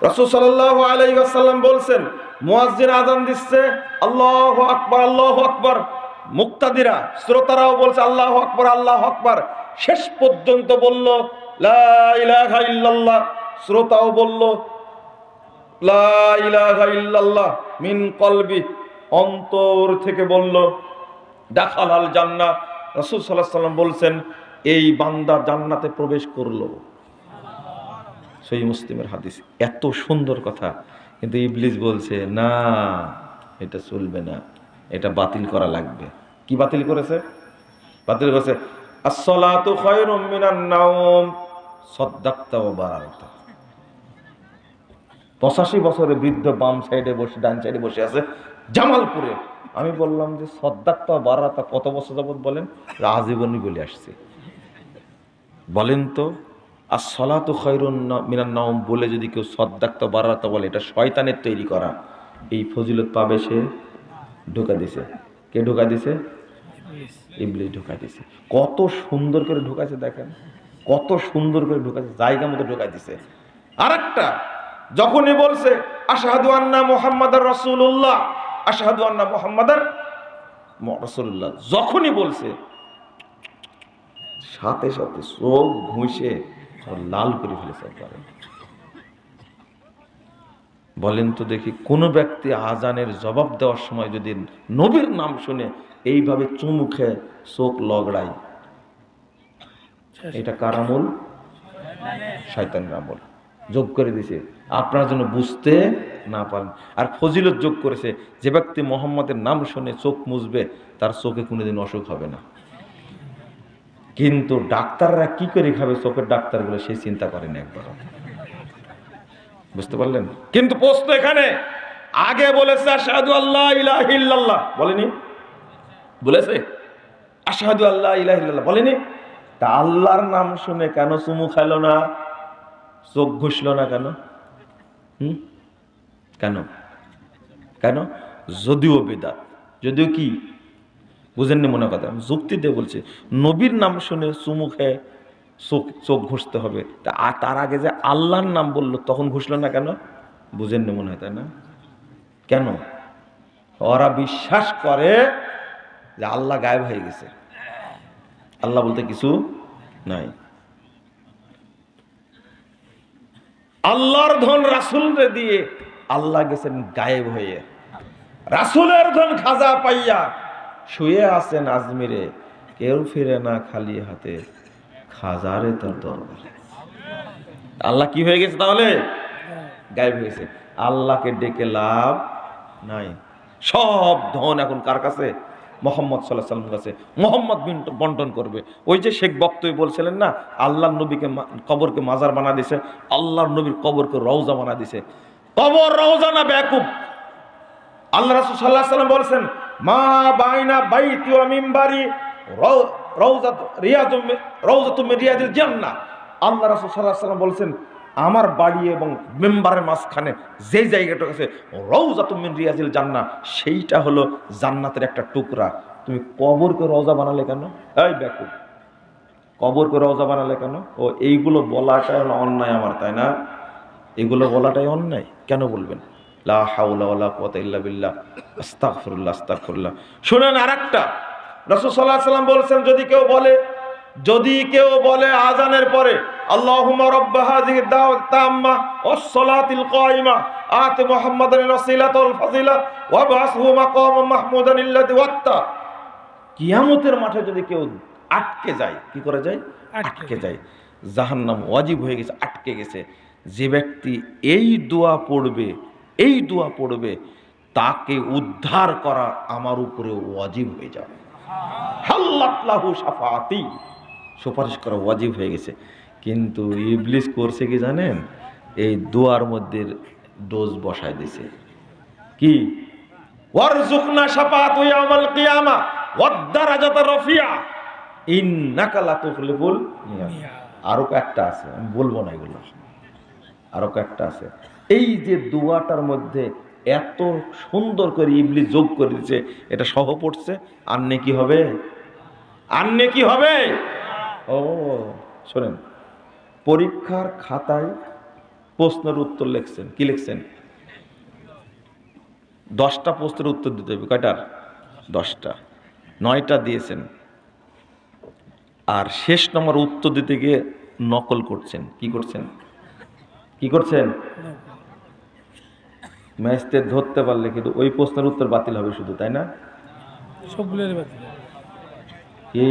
রাসূল সাল্লাল্লাহু আলাইহি ওয়াসাল্লাম বলছেন, মুয়াজ্জিন আযান দিচ্ছে, আল্লাহু আকবার আল্লাহু আকবার, মুক্তাদিরা শ্রোতারাও বলছে আল্লাহু আকবার আল্লাহু আকবার, শেষ পর্যন্ত বলল লা ইলাহা ইল্লাল্লাহ, শ্রোতাও বলল লা ইলাহা ইল্লাল্লাহ মিন কলবি, অন্তর থেকে বলল, দাখালাল জান্নাহ। রাসূল সাল্লাল্লাহু আলাইহি ওয়াসাল্লাম বলছেন এই বান্দা জান্নাতে প্রবেশ করলো। সহিহ মুসলিমের হাদিস। এত সুন্দর কথা, কিন্তু ইবলিস বলছে না, এটা চলবে না, এটা বাতিল করা লাগবে। কি বাতিল করেছে? বাতিল করেছে আসসালাতু খায়রুম মিনান নাওম সাদ্দাকতা ওয়া বারারতা। 85 বছরের বৃদ্ধ বাম সাইডে বসে, ডান সাইডে বসে আছে জামালপুরে। আমি বললাম যে সাদ্দাকতা ওয়া বারারতা কত বছর যাবত বলেন? আজীবনই বলে আসছে। বলেন তো, আসসালাতু খায়রুন মিনান নাওম বলে যদি কেউ সাদ্দাকতা ওয়া বারারতা বলে, এটা শয়তানের তৈরি করা। এই ফজিলত পাবে সে? ঢোকা দিছে। কে ঢোকা দিছে? ইবলিস ঢোকা দিছে। কত সুন্দর করে ঢোকাছে দেখেন, কত সুন্দর করে ঢোকাছে, জায়গা মতো ঢোকা দিছে। আরেকটা, যখনই বলছে আশহাদু আন্না মুহাম্মাদার রাসূলুল্লাহ, আশহাদু আন্না মুহাম্মাদার রাসূলুল্লাহ, যখনই বলছে সাথে সাথে চোখ ঘুষে লাল করে ফেলেছে। বলেন তো দেখি, কোন ব্যক্তি আজানের জবাব দেওয়ার সময় যদি নবীর নাম শুনে এইভাবে চুমু খেয়ে চোখ লগড়ায়, এটা কার আমল? শয়তানের আমল। যোগ করে দিছে আপনার জন্য বুঝতে না পারেন। আর ফজিলত যোগ করেছে, যে ব্যক্তি মুহাম্মাদের নাম শুনে চোখ মুছবে তার চোখে কোনোদিন অসুখ হবে না। কিন্তু ডাক্তাররা কি করে খাবে চোখের ডাক্তারগুলো, সেই চিন্তা করেন একবার। বুঝতে পারলেন? কিন্তু প্রশ্ন এখানে, আগে বলেছে আশহাদু আল্লা ইলাহা ইল্লাল্লাহ, বলেনি? বলেছে আশহাদু আল্লা ইলাহা ইল্লাল্লাহ, বলেনি? তা আল্লাহর নাম শুনে কেন চুমু খাইল না, চোখ ঘুষল না কেন? কেন? কেন? যদিও বিদআত, যদিও কি বুঝেননি মনে কথা, যুক্তি দিয়ে বলছে। নবীর নাম শুনে চুমু খেয়ে চোখ ঘুষতে হবে, তা তার আগে যে আল্লাহর নাম বললো তখন ঘুষলো না কেন? বুঝেননি মনে হয়, তাই না? কেন? ওরা বিশ্বাস করে যে আল্লাহ গায়েব হয়ে গেছে, আল্লাহ বলতে কিছু নাই। আল্লাহর ধন রাসূলকে দিয়ে আল্লাহ গেছেন গায়েব হয়ে। রাসূলের ধন খাজা পাইয়া শুয়ে আছেন আজমিরে, কেউ ফিরে না খালি হাতে, খাজারে তার দরবার। আল্লাহ কি হয়ে গেছে তাহলে? গায়েব হয়ে গেছে। আল্লাহকে ডেকে লাভ নাই। সব ধন এখন কার কাছে? মুহাম্মদ সাল্লাল্লাহু আলাইহি ওয়াসাল্লামের কাছে। মুহাম্মদ বন্টন করবে। ওই যে শেখ বক্তব্য বলছিলেন না, আল্লাহর নবীকে কবরকে মাজার বানা দিছে, আল্লাহর নবীর কবরকে রওজা বানা দিছে। কবর রওজা না বেয়াকুব? আল্লাহ রাসূল সাল্লাল্লাহু আলাইহি ওয়াসাল্লাম বলেছেন, মা বাইনা বাইতি ওয়া মিম্বারি রাউযাতুম মিন রিয়াদিল জান্নাহ। আল্লাহ রাসূল সাল্লাল্লাহু আলাইহি ওয়াসাল্লাম বলেছেন, আমার বাড়ি এবং মেম্বারের মাঝখানে যে জায়গাটা আছে রাউযাতুম মিন রিয়াদিল জান্নাহ, সেইটা হলো জান্নাতের একটা টুকরা। তুমি কবরকে রওজা বানালে কেন? এই বেকুব, কবরকে রওজা বানালে কেন? ও এইগুলো বলাটাই হলো অন্যায় আমার, তাই না? এগুলো বলাটাই অন্যায়। কেন বলবেন? লা হাওলা ওয়ালা কুওয়াতা ইল্লা বিল্লাহ, আস্তাগফিরুল্লাহ আস্তাগফিরুল্লাহ। শুনেন আরেকটা, রাসূল সাল্লাল্লাহু আলাইহি ওয়াসাল্লাম বলেছেন, যদি কেউ বলে আযানের পরে আল্লাহুম্মা রাব্ব হাযিহি দাওয়াত তাম্মা ওয়াস সালাতিল কায়িমা আতি মুহাম্মাদান ওয়াসিলাতুল ফাজিলা ওয়া বাসহু মাকামান মাহমুদান আল্লাযী ওয়াত্তা, কিয়ামতের মাঠে যদি কেউ আটকে যায়, কি করে যায়? আটকে যায়। জাহান্নাম ওয়াজিব হয়ে গেছে, আটকে গেছে। যে ব্যক্তি এই দোয়া পড়বে তাকে উদ্ধার করা আমার উপরে ওয়াজিব হয়ে যাবে। হাল্লাত লাহু শাফাআতি, সুপারিশ করা ওয়াজিব হয়ে গেছে। কিন্তু ইবলিস করছে কি জানেন? এই দোয়ার মধ্যে ডোজ বসায় দিয়েছে। কি? ওয়ারযুকনা শাফাআতু ইয়াউমাল কিয়ামা ওয়াদ দারাজাতা রাফিয়া ইন্নাকা লা তুখলিফুল মিয়াদ। আরো কয়েকটা আছে, আমি বলবো না এগুলো, আরো কয়েকটা আছে। এই যে দোয়াটার মধ্যে এত সুন্দর করে ইবলিস যোগ করে দিয়েছে, এটা সহ পড়ছে, আর নেকি হবে? আর নেকি হবে? ও শোনেন, পরীক্ষার খাতায় প্রশ্নের উত্তর লিখছেন। কি লিখছেন? 10টা প্রশ্নের উত্তর দিতে হবে। কয়টার? 10টা। 9টা দিয়েছেন। আর শেষ নম্বর উত্তর দিতে গিয়ে নকল করছেন। কি করছেন? কি করছেন? ম্যাজিস্ট্রেট ধরতে পারলে কিন্তু ওই প্রশ্নের উত্তর বাতিল হবে শুধু, তাই না? সবগুলোর বাতিল। কি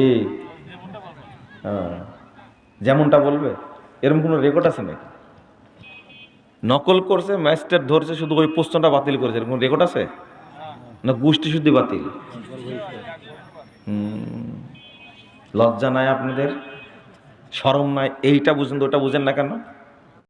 যেমনটা বলবে এরকম কোনো রেকর্ড আছে নাকি? নকল করছে, ম্যাজিস্ট্রেট ধরছে, শুধু ওই প্রশ্নটা বাতিল করেছে, এরকম রেকর্ড আছে? না গোষ্ঠী শুদ্ধি বাতিল? লজ্জা নাই আপনাদের? শরম নাই? এইটা বুঝেন তো ওটা বুঝেন না কেন?